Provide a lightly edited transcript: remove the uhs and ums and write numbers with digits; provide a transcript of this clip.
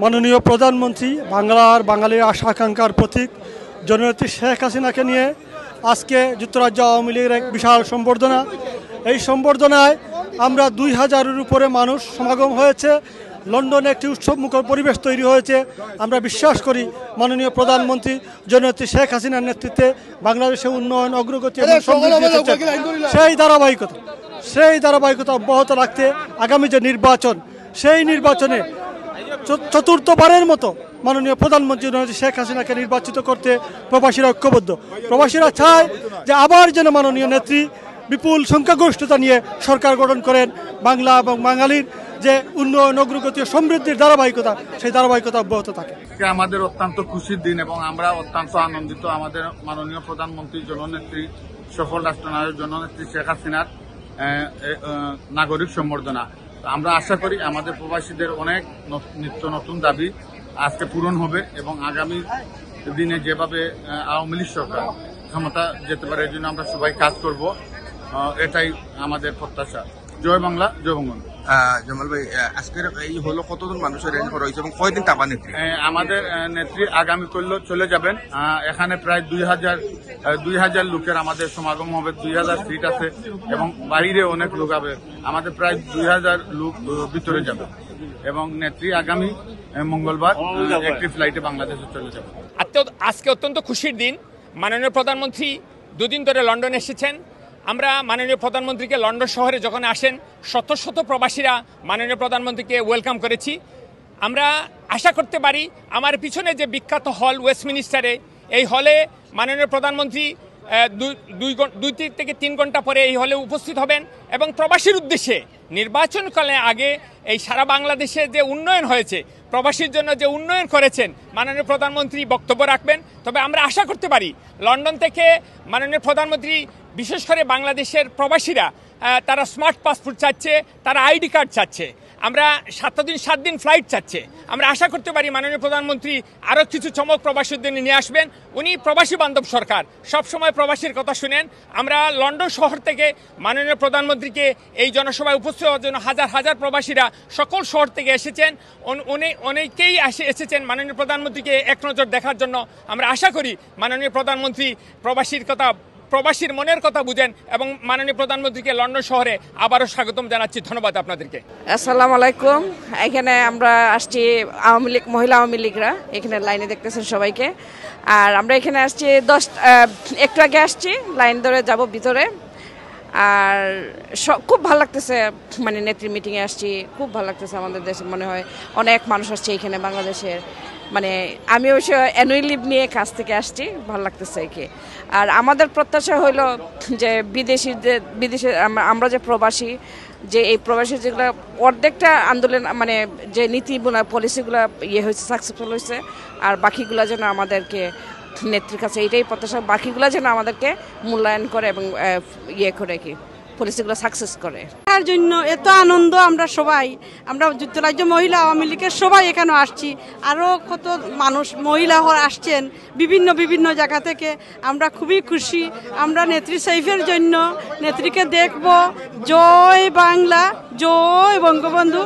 মাননীয় প্রধানমন্ত্রী বাংলার বাঙালির আশা আকাঙ্ক্ষার প্রতীক জননেত্রী শেখ হাসিনাকে নিয়ে আজকে যুক্তরাজ্য আওয়ামী লীগের এক বিশাল সম্বর্ধনা। এই সম্বর্ধনায় আমরা 2000-এর উপরে মানুষ সমাগম হয়েছে। লন্ডনে একটি উৎসবমুখর পরিবেশ তৈরি হয়েছে। আমরা বিশ্বাস করি মাননীয় প্রধানমন্ত্রী জননেত্রী শেখ হাসিনার নেতৃত্বে বাংলাদেশের উন্নয়ন অগ্রগতি এবং সমৃদ্ধি সেই ধারাবাহিকতা অব্যাহত রাখতে আগামী যে নির্বাচন, সেই নির্বাচনে চতুর্থবারের মতো মাননীয় প্রধানমন্ত্রী শেখ হাসিনাকে নির্বাচিত করতে প্রবাসীরা ঐক্যবদ্ধ। প্রবাসীরা চায় যে আবার যেন মাননীয় নেত্রী বিপুল সংখ্যাগরিষ্ঠতা নিয়ে সরকার গঠন করেন, বাংলা এবং বাঙালির যে উন্নয়ন অগ্রগতি সমৃদ্ধির ধারাবাহিকতা, সেই ধারাবাহিকতা অব্যাহত থাকে। আমাদের অত্যন্ত খুশির দিন এবং আমরা অত্যন্ত আনন্দিত। আমাদের মাননীয় প্রধানমন্ত্রী জননেত্রী সফল রাষ্ট্রনায়ক জননেত্রী শেখ হাসিনার নাগরিক সম্বর্ধনা। আমরা আশা করি আমাদের প্রবাসীদের অনেক নিত্য নতুন দাবি আজকে পূরণ হবে এবং আগামী দিনে যেভাবে আওয়ামী লীগ সরকার ক্ষমতা যেতে পারে এর জন্য আমরা সবাই কাজ করব, এটাই আমাদের প্রত্যাশা। জয় বাংলা, জয় বঙ্গবন্ধু। জামাল ভাই, আজকের এই হলো কতজন মানুষের রেঞ্জ করা হয়েছে এবং কয়দিন থাকবা নেত্রী? আমাদের নেত্রী আগামী চলে যাবেন। এখানে প্রায় 2000 লোকের আমাদের সমাগম হবে। 2000 সিট আছে এবং বাইরে অনেক লোক হবে। আমাদের প্রায় 2000 লোক ভিতরে যাবে এবং নেত্রী আগামী মঙ্গলবার একটি ফ্লাইটে বাংলাদেশে চলে যাবে। আজকে অত্যন্ত খুশির দিন। মাননীয় প্রধানমন্ত্রী দুদিন ধরে লন্ডনে এসেছেন। আমরা মাননীয় প্রধানমন্ত্রীকে লন্ডন শহরে যখন আসেন শত শত প্রবাসীরা মাননীয় প্রধানমন্ত্রীকে ওয়েলকাম করেছি। আমরা আশা করতে পারি আমার পিছনে যে বিখ্যাত হল ওয়েস্টমিনিস্টারে, এই হলে মাননীয় প্রধানমন্ত্রী 2 থেকে 3 ঘন্টা পরে এই হলে উপস্থিত হবেন এবং প্রবাসীর উদ্দেশ্যে নির্বাচনকালে আগে এই সারা বাংলাদেশে যে উন্নয়ন হয়েছে, প্রবাসীর জন্য যে উন্নয়ন করেছেন মাননীয় প্রধানমন্ত্রী বক্তব্য রাখবেন। তবে আমরা আশা করতে পারি লন্ডন থেকে মাননীয় প্রধানমন্ত্রী, বিশেষ করে বাংলাদেশের প্রবাসীরা, তারা স্মার্ট পাসপোর্ট চাচ্ছে, তারা আইডি কার্ড চাচ্ছে, আমরা 7 দিন ফ্লাইট চাচ্ছে। আমরা আশা করতে পারি মাননীয় প্রধানমন্ত্রী আরও কিছু চমক প্রবাসীদের নিয়ে আসবেন। উনি প্রবাসী বান্ধব সরকার, সবসময় প্রবাসীর কথা শুনেন। আমরা লন্ডন শহর থেকে মাননীয় প্রধানমন্ত্রীকে এই জনসভায় উপস্থিত হওয়ার জন্য হাজার হাজার প্রবাসীরা সকল শহর থেকে এসেছেন। অনেকেই এসেছেন মাননীয় প্রধানমন্ত্রীকে এক নজর দেখার জন্য। আমরা আশা করি মাননীয় প্রধানমন্ত্রী প্রবাসীর মনের কথা বুঝেন এবং মাননীয় প্রধানমন্ত্রীকে লন্ডন শহরে আবারও স্বাগতম জানাচ্ছি। ধন্যবাদ আপনাদেরকে। আসসালামু আলাইকুম। এখানে আমরা আসছি আওয়ামী লীগ, মহিলা আওয়ামী লীগরা এখানে লাইনে দেখতেছেন সবাইকে। আর আমরা এখানে আসছি একটু আগে আসছি, লাইন ধরে যাব ভিতরে। আর খুব ভালো লাগতেছে, মানে নেত্রী মিটিংয়ে আসছি, খুব ভালো লাগতেছে। আমাদের দেশে মনে হয় অনেক মানুষ আসছে এখানে বাংলাদেশের। মানে আমি অবশ্য অ্যানুয়াল লিভ নিয়ে কাজ থেকে আসছি, ভালো লাগতেছে একে। আর আমাদের প্রত্যাশা হইল যে বিদেশে আমরা যে প্রবাসী, যে এই প্রবাসী যেগুলো অর্ধেকটা আন্দোলন, মানে যে নীতিগুলো পলিসিগুলো হয়েছে, সাকসেসফুল হয়েছে। আর বাকিগুলো যেন আমাদেরকে নেত্রীর কাছে এইটাই প্রত্যাশা, বাকিগুলো যেন আমাদেরকে মূল্যায়ন করে এবং করে কি পলিসিগুলো সাকসেস করে। তার জন্য এত আনন্দ আমরা যুক্তরাজ্য মহিলা আওয়ামী লীগের সবাই এখানে আসছি। আরও কত মানুষ মহিলা আসছেন বিভিন্ন জায়গা থেকে। আমরা খুবই খুশি। আমরা নেত্রী সাইফের জন্য নেত্রীকে দেখব। জয় বাংলা, জয় বঙ্গবন্ধু।